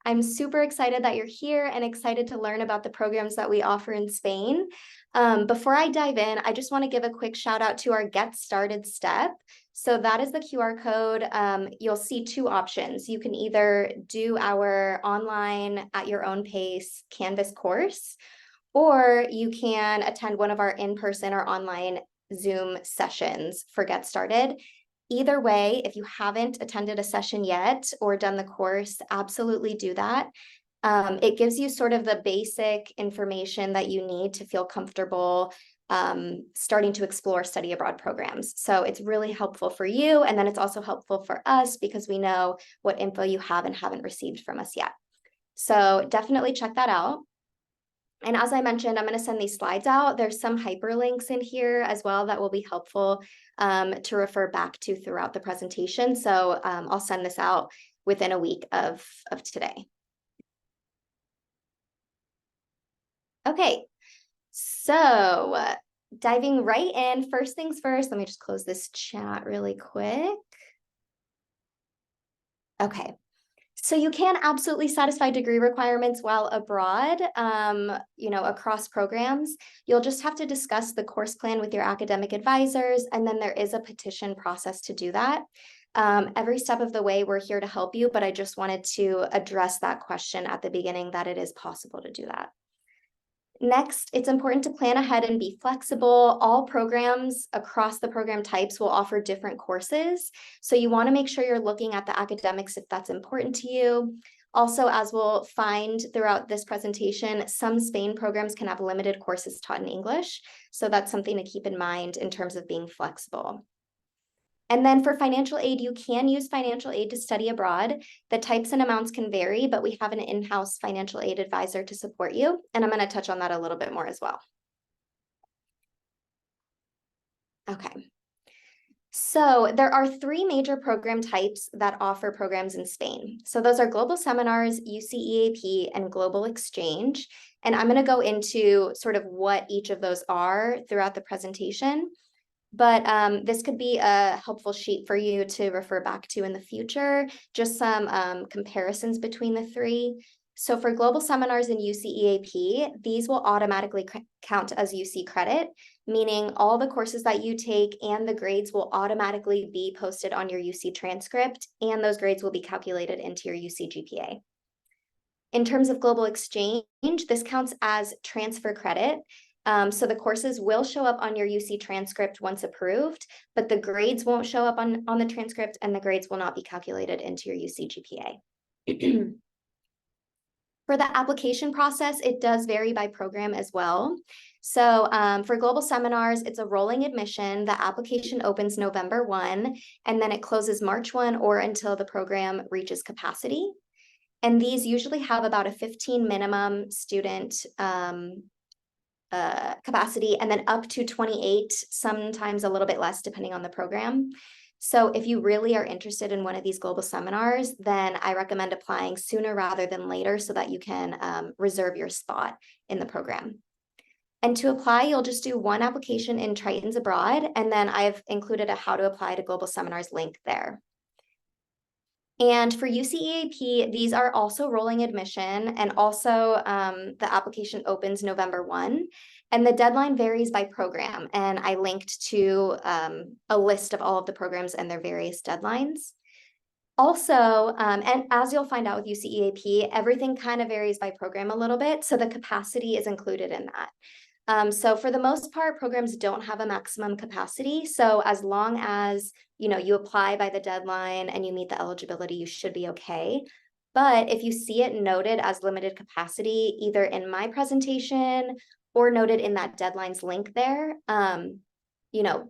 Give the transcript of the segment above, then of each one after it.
I'm super excited that you're here and excited to learn about the programs that we offer in Spain. Before I dive in, I just want to give a quick shout out to our Get Started step. So that is the QR code. You'll see two options. You can either do our online at your own pace Canvas course, or you can attend one of our in-person or online Zoom sessions for Get Started. Either way, if you haven't attended a session yet or done the course, absolutely do that. It gives you sort of the basic information that you need to feel comfortable starting to explore study abroad programs. So it's really helpful for you. And then it's also helpful for us because we know what info you have and haven't received from us yet. So definitely check that out. And as I mentioned, I'm going to send these slides out. There's some hyperlinks in here as well that will be helpful to refer back to throughout the presentation. So I'll send this out within a week of today. Okay, so diving right in, first things first, let me just close this chat really quick. Okay. So you can absolutely satisfy degree requirements while abroad, across programs. You'll just have to discuss the course plan with your academic advisors, and then there is a petition process to do that. Every step of the way, we're here to help you, but I just wanted to address that question at the beginning that it is possible to do that. Next, it's important to plan ahead and be flexible. All programs across the program types will offer different courses. So you want to make sure you're looking at the academics if that's important to you. Also, as we'll find throughout this presentation, some Spain programs can have limited courses taught in English. So that's something to keep in mind in terms of being flexible. And then for financial aid, you can use financial aid to study abroad. The types and amounts can vary, but we have an in-house financial aid advisor to support you. And I'm going to touch on that a little bit more as well. Okay. So there are three major program types that offer programs in Spain. So those are Global Seminars, UCEAP, and Global Exchange. And I'm going to go into sort of what each of those are throughout the presentation. But this could be a helpful sheet for you to refer back to in the future, just some comparisons between the three. So for Global Seminars and UCEAP, these will automatically count as UC credit, meaning all the courses that you take and the grades will automatically be posted on your UC transcript, and those grades will be calculated into your UC GPA. In terms of Global Exchange, this counts as transfer credit. So the courses will show up on your UC transcript once approved, but the grades won't show up on the transcript, and the grades will not be calculated into your UC GPA. For the application process, it does vary by program as well. So for Global Seminars, it's a rolling admission. The application opens November 1, and then it closes March 1 or until the program reaches capacity. And these usually have about a 15 minimum student capacity, and then up to 28, sometimes a little bit less depending on the program. So if you really are interested in one of these global seminars, then I recommend applying sooner rather than later so that you can reserve your spot in the program. And to apply, you'll just do one application in Tritons Abroad, and then I've included a how to apply to global seminars link there. And for UCEAP, these are also rolling admission, and also the application opens November 1, and the deadline varies by program. And I linked to a list of all of the programs and their various deadlines. Also, and as you'll find out with UCEAP, everything kind of varies by program a little bit, so the capacity is included in that. So for the most part, programs don't have a maximum capacity. So as long as you apply by the deadline and you meet the eligibility, you should be okay. But if you see it noted as limited capacity, either in my presentation or noted in that deadlines link there,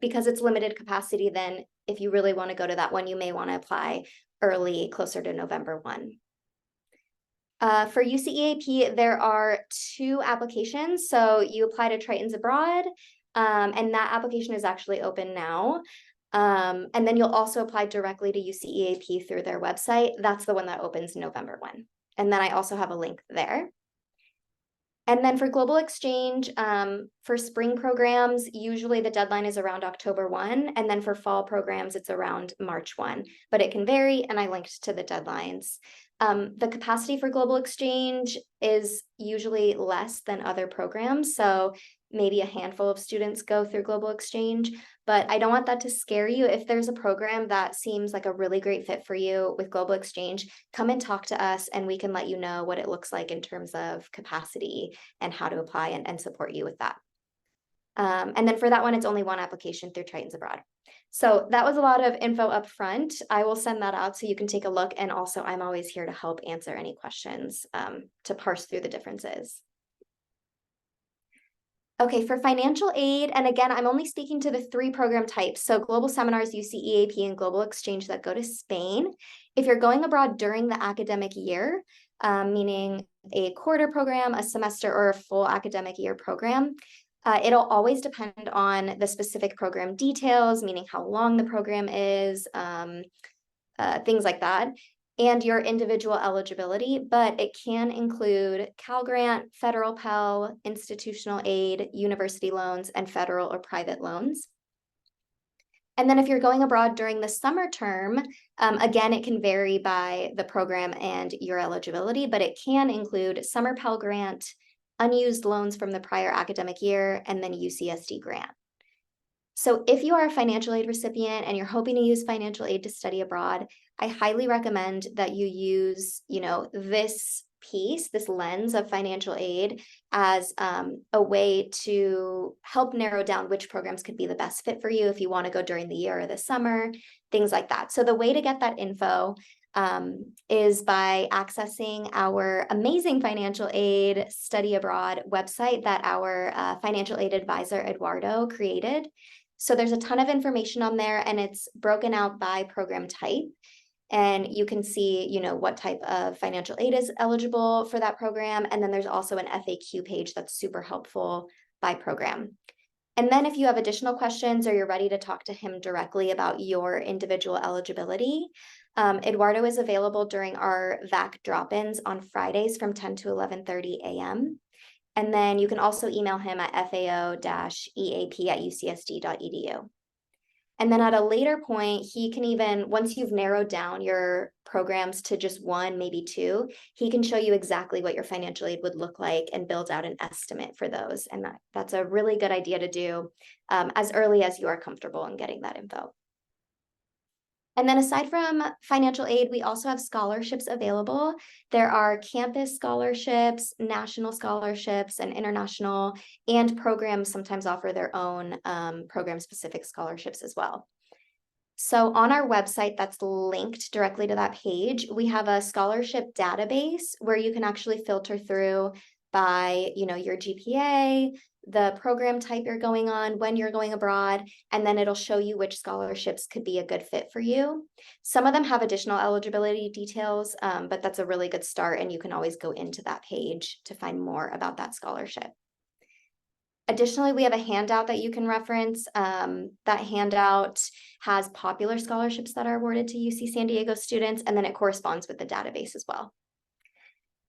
because it's limited capacity, then if you really want to go to that one, you may want to apply early, closer to November 1. For UCEAP, there are two applications. So you apply to Tritons Abroad, and that application is actually open now. And then you'll also apply directly to UCEAP through their website. That's the one that opens November 1. And then I also have a link there. And then for Global Exchange, for spring programs, usually the deadline is around October 1. And then for fall programs, it's around March 1. But it can vary, and I linked to the deadlines. The capacity for global exchange is usually less than other programs. So maybe a handful of students go through global exchange, but I don't want that to scare you. If there's a program that seems like a really great fit for you with global exchange, come and talk to us and we can let you know what it looks like in terms of capacity and how to apply and support you with that. And then for that one, it's only one application through Tritons Abroad. So that was a lot of info up front. I will send that out so you can take a look. And also I'm always here to help answer any questions to parse through the differences. Okay, for financial aid, and again, I'm only speaking to the 3 program types. So Global Seminars, UCEAP, and Global Exchange that go to Spain. If you're going abroad during the academic year, meaning a quarter program, a semester, or a full academic year program, it'll always depend on the specific program details, meaning how long the program is, things like that, and your individual eligibility, but it can include Cal Grant, federal Pell, institutional aid, university loans, and federal or private loans. And then if you're going abroad during the summer term, again, it can vary by the program and your eligibility, but it can include summer Pell Grant, unused loans from the prior academic year, and then UCSD grant. So if you are a financial aid recipient and you're hoping to use financial aid to study abroad, I highly recommend that you use, this piece, this lens of financial aid as a way to help narrow down which programs could be the best fit for you if you want to go during the year or the summer, things like that. So the way to get that info is by accessing our amazing financial aid study abroad website that our financial aid advisor, Eduardo, created. So there's a ton of information on there and it's broken out by program type. And you can see, what type of financial aid is eligible for that program. And then there's also an FAQ page that's super helpful by program. And then if you have additional questions or you're ready to talk to him directly about your individual eligibility, Eduardo is available during our VAC drop-ins on Fridays from 10 to 11:30 a.m. And then you can also email him at fao-eap@ucsd.edu. And then at a later point, he can even, once you've narrowed down your programs to just 1, maybe 2, he can show you exactly what your financial aid would look like and build out an estimate for those. And that's a really good idea to do as early as you are comfortable in getting that info. And then aside from financial aid, we also have scholarships available. There are campus scholarships, national scholarships, and international, and programs sometimes offer their own program-specific scholarships as well. So on our website that's linked directly to that page, we have a scholarship database where you can actually filter through by, your GPA, the program type you're going on, when you're going abroad, and then it'll show you which scholarships could be a good fit for you. Some of them have additional eligibility details, but that's a really good start, and you can always go into that page to find more about that scholarship. Additionally, we have a handout that you can reference. That handout has popular scholarships that are awarded to UC San Diego students, and then it corresponds with the database as well.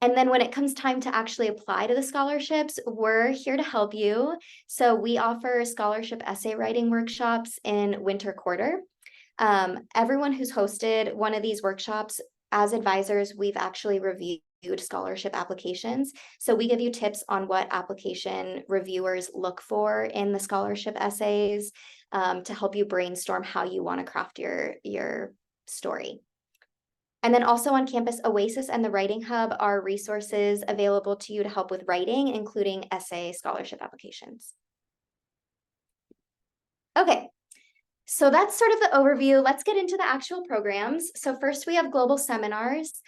And then when it comes time to actually apply to the scholarships, we're here to help you. So we offer scholarship essay writing workshops in winter quarter. Everyone who's hosted one of these workshops, as advisors, we've actually reviewed scholarship applications. So we give you tips on what application reviewers look for in the scholarship essays to help you brainstorm how you want to craft your story. And then also on campus, Oasis and the Writing Hub are resources available to you to help with writing, including essay scholarship applications. Okay, so that's sort of the overview. Let's get into the actual programs. So first we have Global Seminars.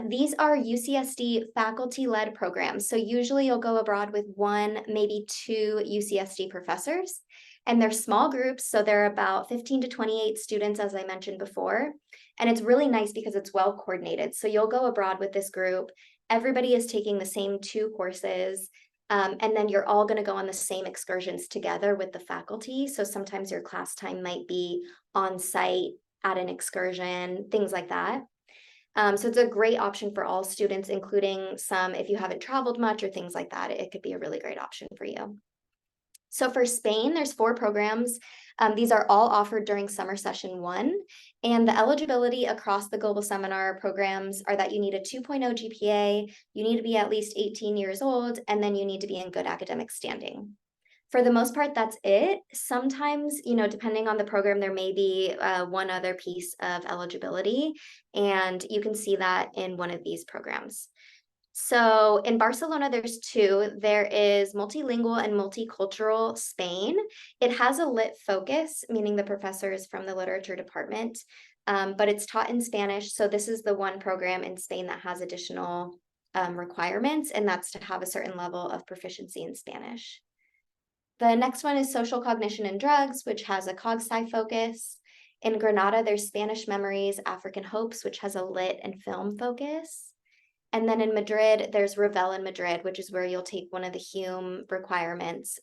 These are UCSD faculty-led programs. So usually you'll go abroad with 1, maybe 2 UCSD professors, and they're small groups. So they're about 15 to 28 students, as I mentioned before. And it's really nice because it's well coordinated. So you'll go abroad with this group. Everybody is taking the same 2 courses. And then you're all going to go on the same excursions together with the faculty. So sometimes your class time might be on site at an excursion, things like that. So it's a great option for all students, including some, if you haven't traveled much or things like that, it could be a really great option for you. So for Spain, there's 4 programs. These are all offered during summer session 1. And the eligibility across the global seminar programs are that you need a 2.0 GPA, you need to be at least 18 years old, and then you need to be in good academic standing. For the most part, that's it. Sometimes, depending on the program, there may be one other piece of eligibility, and you can see that in one of these programs. So in Barcelona, there's 2. There is multilingual and multicultural Spain. It has a lit focus, meaning the professor is from the literature department, but it's taught in Spanish. So this is the one program in Spain that has additional requirements, and that's to have a certain level of proficiency in Spanish. The next one is social cognition and drugs, which has a cog-sci focus. In Granada, there's Spanish memories, African hopes, which has a lit and film focus. And then in Madrid, there's Revel in Madrid, which is where you'll take one of the Hume requirements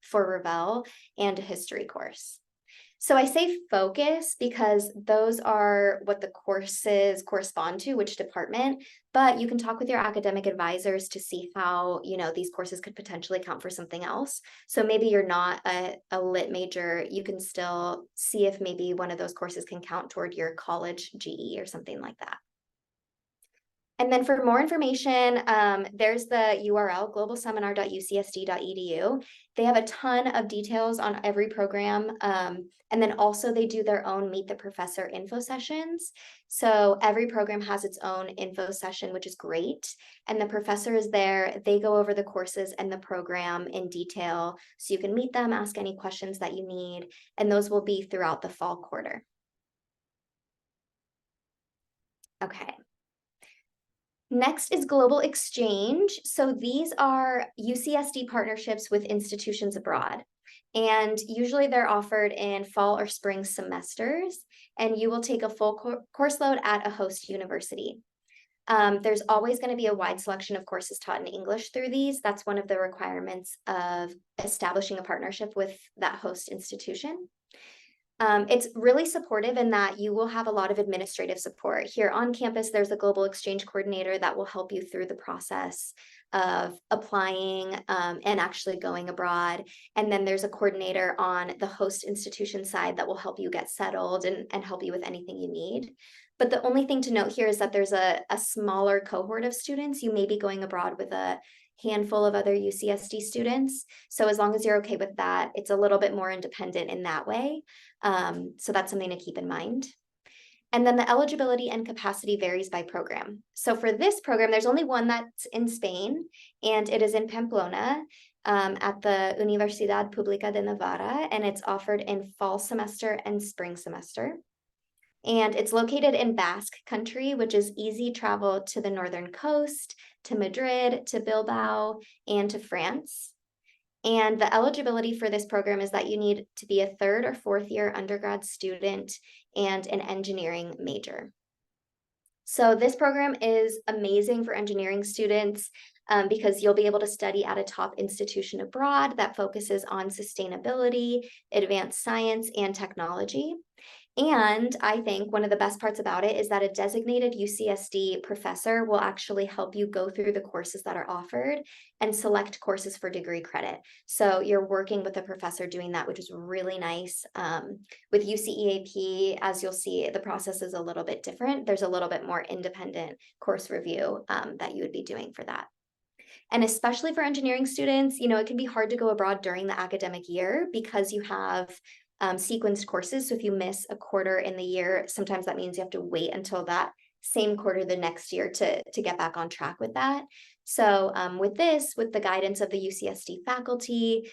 for Revel and a history course. So I say focus because those are what the courses correspond to, which department, but you can talk with your academic advisors to see how, these courses could potentially count for something else. So maybe you're not a lit major, you can still see if maybe one of those courses can count toward your college GE or something like that. And then for more information, there's the URL, globalseminar.ucsd.edu. They have a ton of details on every program. And then also they do their own Meet the Professor info sessions. So every program has its own info session, which is great. And the professor is there. They go over the courses and the program in detail. So you can meet them, ask any questions that you need, and those will be throughout the fall quarter. Okay. Next is global exchange. So these are UCSD partnerships with institutions abroad. And usually they're offered in fall or spring semesters, and you will take a full course load at a host university. There's always going to be a wide selection of courses taught in English through these. That's one of the requirements of establishing a partnership with that host institution. It's really supportive in that you will have a lot of administrative support. Here on campus, there's a global exchange coordinator that will help you through the process of applying and actually going abroad. And then there's a coordinator on the host institution side that will help you get settled and help you with anything you need. But the only thing to note here is that there's a smaller cohort of students. You may be going abroad with a handful of other UCSD students. So as long as you're okay with that, it's a little bit more independent in that way. So that's something to keep in mind. And then the eligibility and capacity varies by program. So for this program, there's only one that's in Spain, and it is in Pamplona at the Universidad Pública de Navarra, and it's offered in fall semester and spring semester. And it's located in Basque Country, which is easy travel to the northern coast, to Madrid, to Bilbao, and to France. And the eligibility for this program is that you need to be a 3rd or 4th year undergrad student and an engineering major. So this program is amazing for engineering students because you'll be able to study at a top institution abroad that focuses on sustainability, advanced science, and technology. And I think one of the best parts about it is that a designated UCSD professor will actually help you go through the courses that are offered and select courses for degree credit. So you're working with a professor doing that, which is really nice. With UCEAP, as you'll see, the process is a little bit different. There's a little bit more independent course review that you would be doing for that. And especially for engineering students, it can be hard to go abroad during the academic year because you have sequenced courses. So if you miss a quarter in the year, sometimes that means you have to wait until that same quarter the next year to get back on track with that. So with the guidance of the UCSD faculty,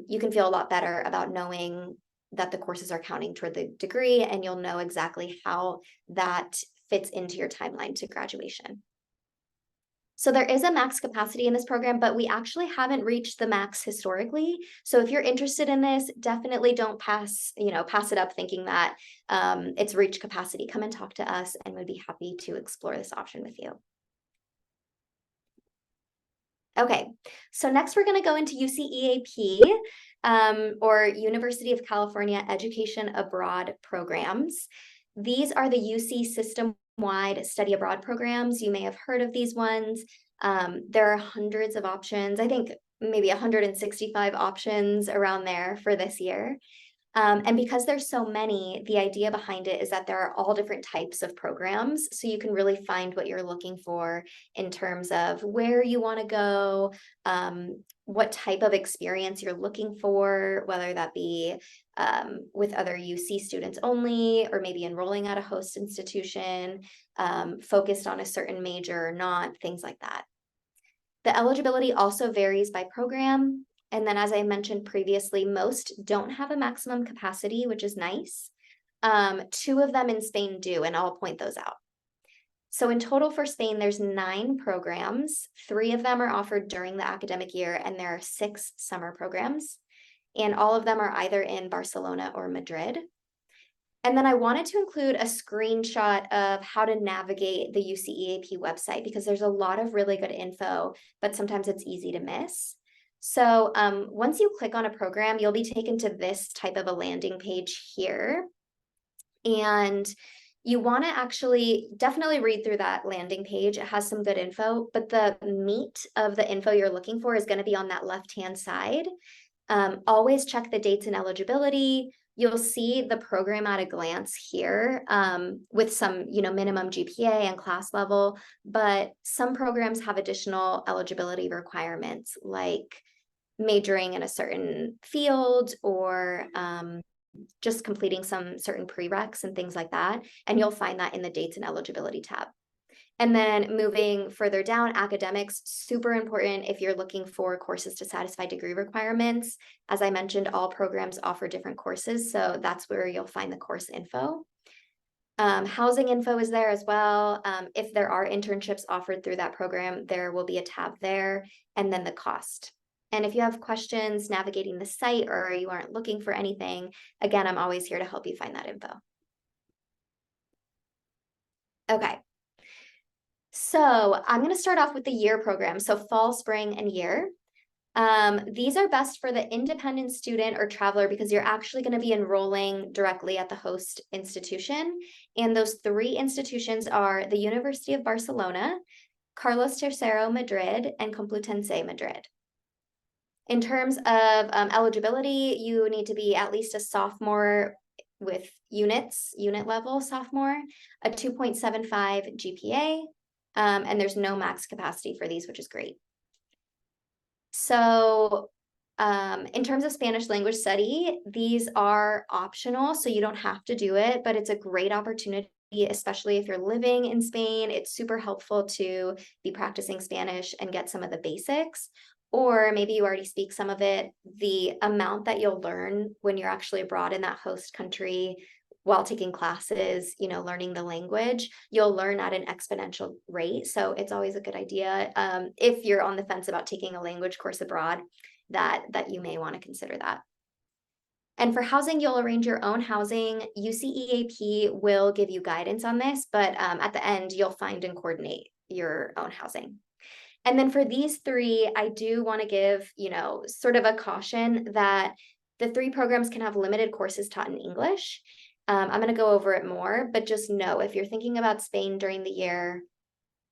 you can feel a lot better about knowing that the courses are counting toward the degree, and you'll know exactly how that fits into your timeline to graduation. So there is a max capacity in this program, but we actually haven't reached the max historically. So if you're interested in this, definitely don't pass it up thinking that it's reached capacity. Come and talk to us, and we'd be happy to explore this option with you. Okay, so next we're going to go into UCEAP, or University of California Education Abroad programs. These are the UC system-wide study abroad programs. You may have heard of these ones. There are hundreds of options. I think maybe 165 options around there for this year. And because there's so many, the idea behind it is that there are all different types of programs. So you can really find what you're looking for in terms of where you want to go, what type of experience you're looking for, whether that be with other UC students only, or maybe enrolling at a host institution, focused on a certain major or not, things like that. The eligibility also varies by program. And then, as I mentioned previously, most don't have a maximum capacity, which is nice. 2 of them in Spain do, and I'll point those out. So in total for Spain, there's 9 programs. 3 of them are offered during the academic year, and there are 6 summer programs. And all of them are either in Barcelona or Madrid. And then I wanted to include a screenshot of how to navigate the UCEAP website, because there's a lot of really good info, but sometimes it's easy to miss. So once you click on a program, you'll be taken to this type of a landing page here. And you want to actually definitely read through that landing page. It has some good info, but the meat of the info you're looking for is going to be on that left-hand side. Always check the dates and eligibility. You'll see the program at a glance here with some, minimum GPA and class level, but some programs have additional eligibility requirements like majoring in a certain field or just completing some certain prereqs and things like that. And you'll find that in the dates and eligibility tab. And then moving further down, academics, super important if you're looking for courses to satisfy degree requirements. As I mentioned, all programs offer different courses, so that's where you'll find the course info. Housing info is there as well. If there are internships offered through that program, there will be a tab there, and then the cost. And if you have questions navigating the site or you aren't looking for anything, again, I'm always here to help you find that info. Okay. So I'm going to start off with the year program. So fall, spring, and year. These are best for the independent student or traveler because you're actually going to be enrolling directly at the host institution. And those 3 institutions are the University of Barcelona, Carlos III Madrid, and Complutense Madrid. In terms of eligibility, you need to be at least a sophomore with unit level sophomore, a 2.75 GPA, and there's no max capacity for these, which is great. So in terms of Spanish language study, these are optional, so you don't have to do it, but it's a great opportunity, especially if you're living in Spain. It's super helpful to be practicing Spanish and get some of the basics. Or maybe you already speak some of it. The amount that you'll learn when you're actually abroad in that host country while taking classes, learning the language, you'll learn at an exponential rate. So it's always a good idea if you're on the fence about taking a language course abroad, that you may want to consider that. And for housing, you'll arrange your own housing. UCEAP will give you guidance on this, but at the end, you'll find and coordinate your own housing. And then for these 3, I do want to give, sort of a caution that the 3 programs can have limited courses taught in English. I'm going to go over it more, but just know if you're thinking about Spain during the year,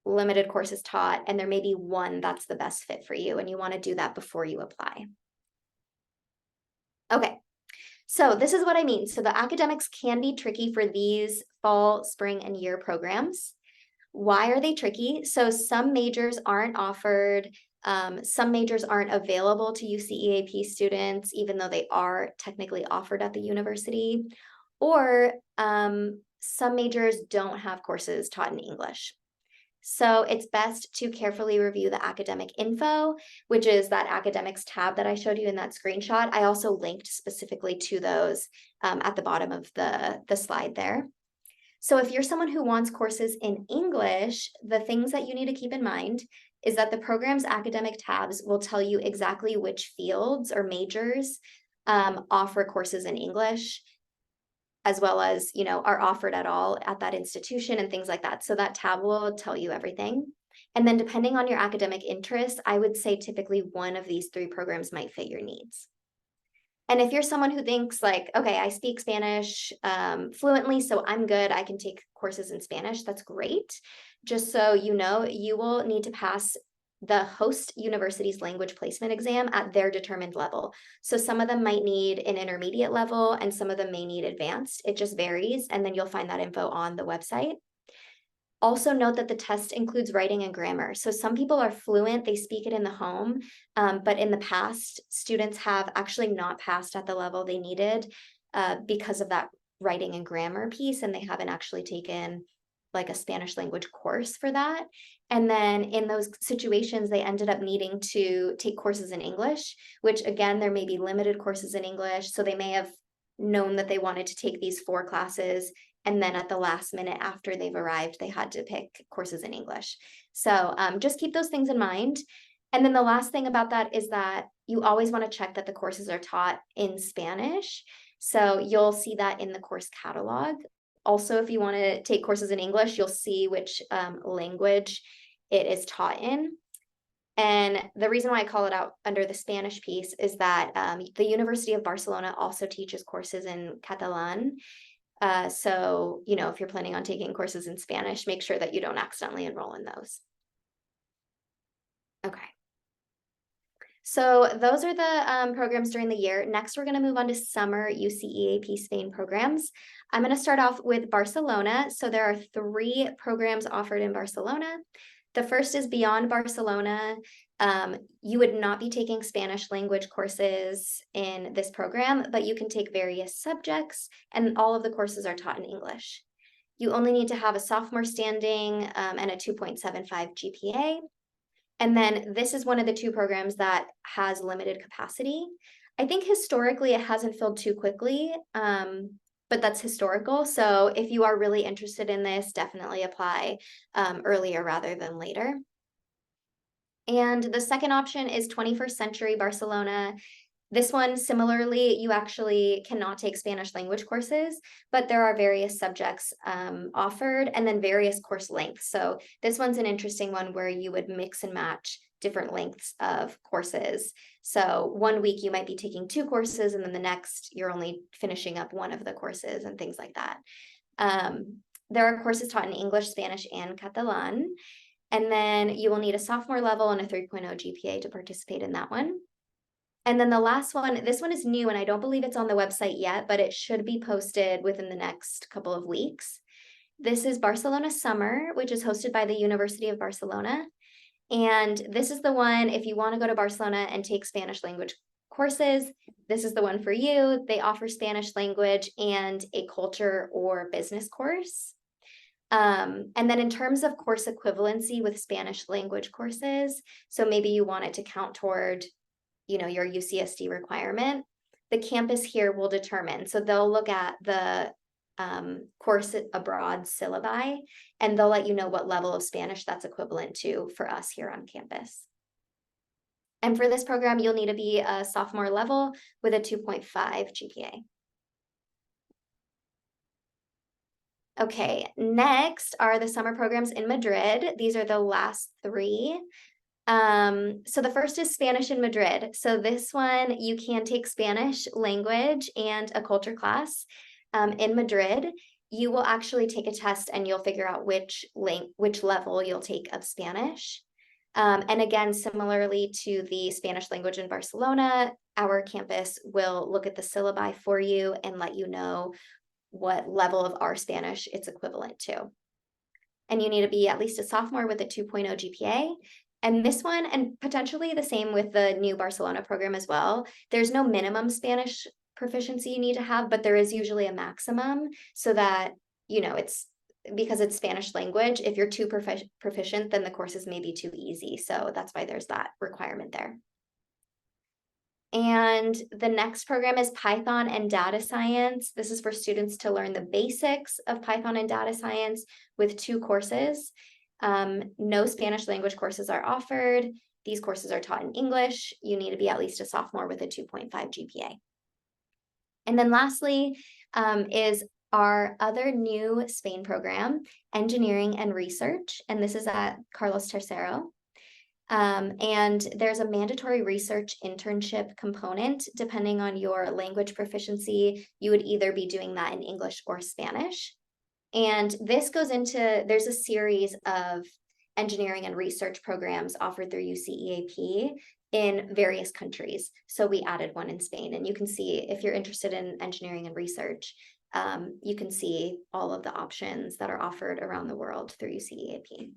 limited courses taught, and there may be one that's the best fit for you, and you want to do that before you apply. Okay, so this is what I mean. So the academics can be tricky for these fall, spring, and year programs. Why are they tricky? So some majors aren't offered. Some majors aren't available to UCEAP students, even though they are technically offered at the university. Or some majors don't have courses taught in English. So it's best to carefully review the academic info, which is that academics tab that I showed you in that screenshot. I also linked specifically to those at the bottom of the slide there. So if you're someone who wants courses in English, the things that you need to keep in mind is that the program's academic tabs will tell you exactly which fields or majors offer courses in English, as well as, are offered at all at that institution and things like that. So that tab will tell you everything. And then depending on your academic interest, I would say typically one of these 3 programs might fit your needs. And if you're someone who thinks like, okay, I speak Spanish fluently, so I'm good, I can take courses in Spanish, that's great. Just so you know, you will need to pass the host university's language placement exam at their determined level. So some of them might need an intermediate level and some of them may need advanced. It just varies. And then you'll find that info on the website. Also note that the test includes writing and grammar. So some people are fluent, they speak it in the home, but in the past, students have actually not passed at the level they needed because of that writing and grammar piece, and they haven't actually taken like a Spanish language course for that. And then in those situations, they ended up needing to take courses in English, which again, there may be limited courses in English. So they may have known that they wanted to take these 4 classes, and then at the last minute after they've arrived, they had to pick courses in English. So just keep those things in mind. And then the last thing about that is that you always want to check that the courses are taught in Spanish. So you'll see that in the course catalog. Also, if you want to take courses in English, you'll see which language it is taught in. And the reason why I call it out under the Spanish piece is that the University of Barcelona also teaches courses in Catalan. So, if you're planning on taking courses in Spanish, make sure that you don't accidentally enroll in those. Okay. So those are the programs during the year. Next, we're going to move on to summer UCEAP Spain programs. I'm going to start off with Barcelona. So there are 3 programs offered in Barcelona. The first is Beyond Barcelona. You would not be taking Spanish language courses in this program, but you can take various subjects, and all of the courses are taught in English. You only need to have a sophomore standing and a 2.75 GPA. And then this is one of the 2 programs that has limited capacity. I think historically it hasn't filled too quickly, but that's historical. So if you are really interested in this, definitely apply earlier rather than later. And the second option is 21st Century Barcelona. This one, similarly, you actually cannot take Spanish language courses, but there are various subjects offered and then various course lengths. So this one's an interesting one where you would mix and match different lengths of courses. So one week you might be taking 2 courses, and then the next you're only finishing up one of the courses and things like that. There are courses taught in English, Spanish, and Catalan. And then you will need a sophomore level and a 3.0 GPA to participate in that one. And then the last one, this one is new and I don't believe it's on the website yet, but it should be posted within the next couple of weeks. This is Barcelona Summer, which is hosted by the University of Barcelona. And this is the one, if you want to go to Barcelona and take Spanish language courses, this is the one for you. They offer Spanish language and a culture or business course. And then in terms of course equivalency with Spanish language courses, so maybe you want it to count toward your UCSD requirement, the campus here will determine. So they'll look at the course abroad syllabi, and they'll let you know what level of Spanish that's equivalent to for us here on campus. And for this program, you'll need to be a sophomore level with a 2.5 GPA. Okay, next are the summer programs in Madrid. These are the last 3. So the first is Spanish in Madrid. So this one, you can take Spanish language and a culture class in Madrid. You will actually take a test and you'll figure out which level you'll take of Spanish. And again, similarly to the Spanish language in Barcelona, our campus will look at the syllabi for you and let you know what level of our Spanish it's equivalent to. And you need to be at least a sophomore with a 2.0 GPA. And this one, and potentially the same with the new Barcelona program as well, there's no minimum Spanish proficiency you need to have, but there is usually a maximum so that, it's because it's Spanish language. If you're too proficient, then the courses may be too easy. So that's why there's that requirement there. And the next program is Python and Data Science. This is for students to learn the basics of Python and data science with 2 courses. No Spanish language courses are offered. These courses are taught in English. You need to be at least a sophomore with a 2.5 GPA. And then lastly is our other new Spain program, Engineering and Research. And this is at Carlos III. And there's a mandatory research internship component. Depending on your language proficiency, you would either be doing that in English or Spanish. And this goes into, there's a series of engineering and research programs offered through UCEAP in various countries. So we added one in Spain, and you can see if you're interested in engineering and research, you can see all of the options that are offered around the world through UCEAP.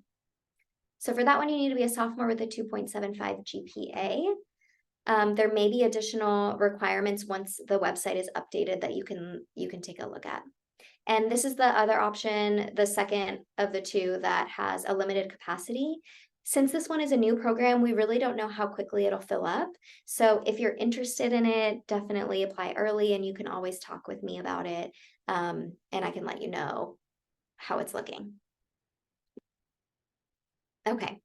So for that one, you need to be a sophomore with a 2.75 GPA. There may be additional requirements once the website is updated that you can take a look at. And this is the other option, the second of the two that has a limited capacity. Since this one is a new program, we really don't know how quickly it'll fill up. So if you're interested in it, definitely apply early, and you can always talk with me about it, and I can let you know how it's looking. Okay.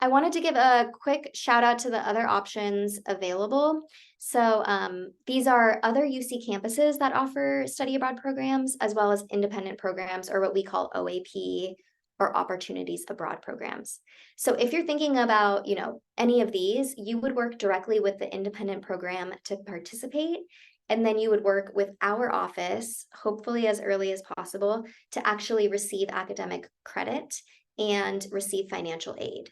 I wanted to give a quick shout out to the other options available. So these are other UC campuses that offer study abroad programs, as well as independent programs, or what we call OAP, or opportunities abroad programs. So if you're thinking about, any of these, you would work directly with the independent program to participate. And then you would work with our office, hopefully as early as possible, to actually receive academic credit and receive financial aid.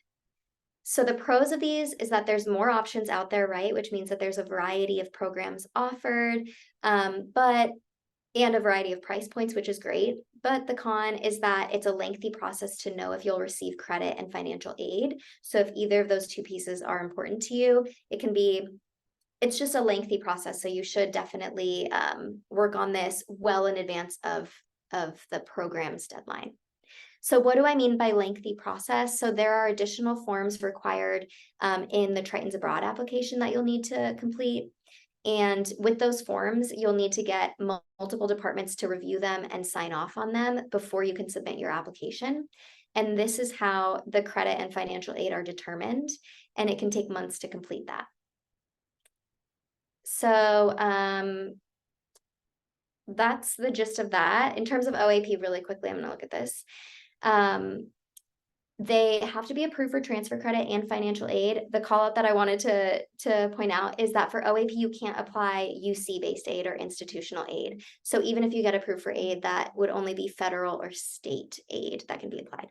So the pros of these is that there's more options out there, right? Which means that there's a variety of programs offered, and a variety of price points, which is great. But the con is that it's a lengthy process to know if you'll receive credit and financial aid. So if either of those two pieces are important to you, it's just a lengthy process. So you should definitely work on this well in advance of the program's deadline. So what do I mean by lengthy process? So there are additional forms required in the Tritons Abroad application that you'll need to complete. And with those forms, you'll need to get multiple departments to review them and sign off on them before you can submit your application. And this is how the credit and financial aid are determined, and it can take months to complete that. So that's the gist of that. In terms of OAP, really quickly, I'm going to look at this. They have to be approved for transfer credit and financial aid. The call out that I wanted to point out is that for OAP, you can't apply UC-based aid or institutional aid. So even if you get approved for aid, that would only be federal or state aid that can be applied.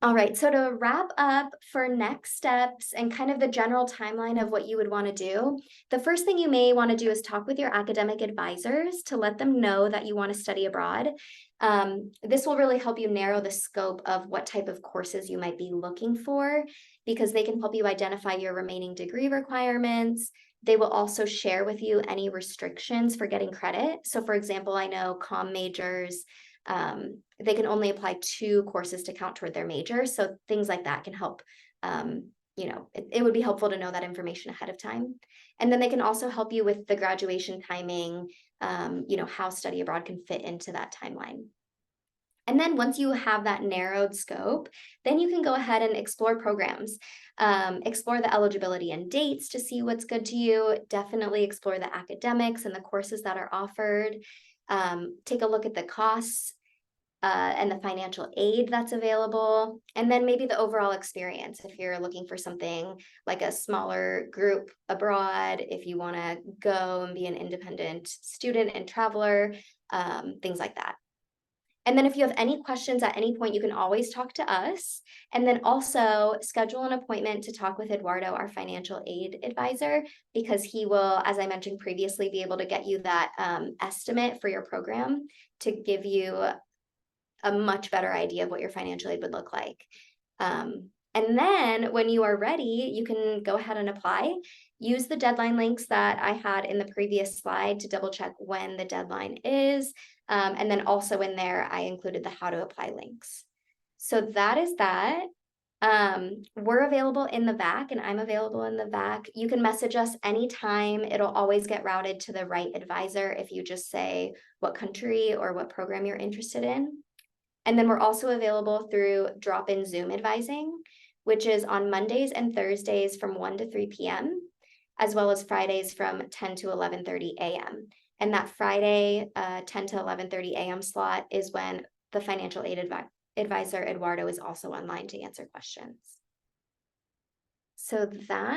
All right, so to wrap up for next steps and kind of the general timeline of what you would want to do, the first thing you may want to do is talk with your academic advisors to let them know that you want to study abroad. This will really help you narrow the scope of what type of courses you might be looking for, because they can help you identify your remaining degree requirements. They will also share with you any restrictions for getting credit. So for example, I know comm majors, they can only apply 2 courses to count toward their major. So things like that can help, it would be helpful to know that information ahead of time. And then they can also help you with the graduation timing, how study abroad can fit into that timeline. And then once you have that narrowed scope, then you can go ahead and explore programs, explore the eligibility and dates to see what's good to you. Definitely explore the academics and the courses that are offered. Take a look at the costs and the financial aid that's available, and then maybe the overall experience. If you're looking for something like a smaller group abroad, if you want to go and be an independent student and traveler, things like that. And then if you have any questions at any point, you can always talk to us. And then also schedule an appointment to talk with Eduardo, our financial aid advisor, because he will, as I mentioned previously, be able to get you that estimate for your program to give you a much better idea of what your financial aid would look like. And then when you are ready, you can go ahead and apply. Use the deadline links that I had in the previous slide to double check when the deadline is. And then also in there, I included the how to apply links. So that is that. We're available in the VAC, and I'm available in the VAC. You can message us anytime. It'll always get routed to the right advisor if you just say what country or what program you're interested in. And then we're also available through drop-in Zoom advising, which is on Mondays and Thursdays from 1 to 3 p.m., as well as Fridays from 10 to 11:30 a.m. And that Friday 10 to 11:30 a.m. slot is when the financial aid advisor, Eduardo, is also online to answer questions. So that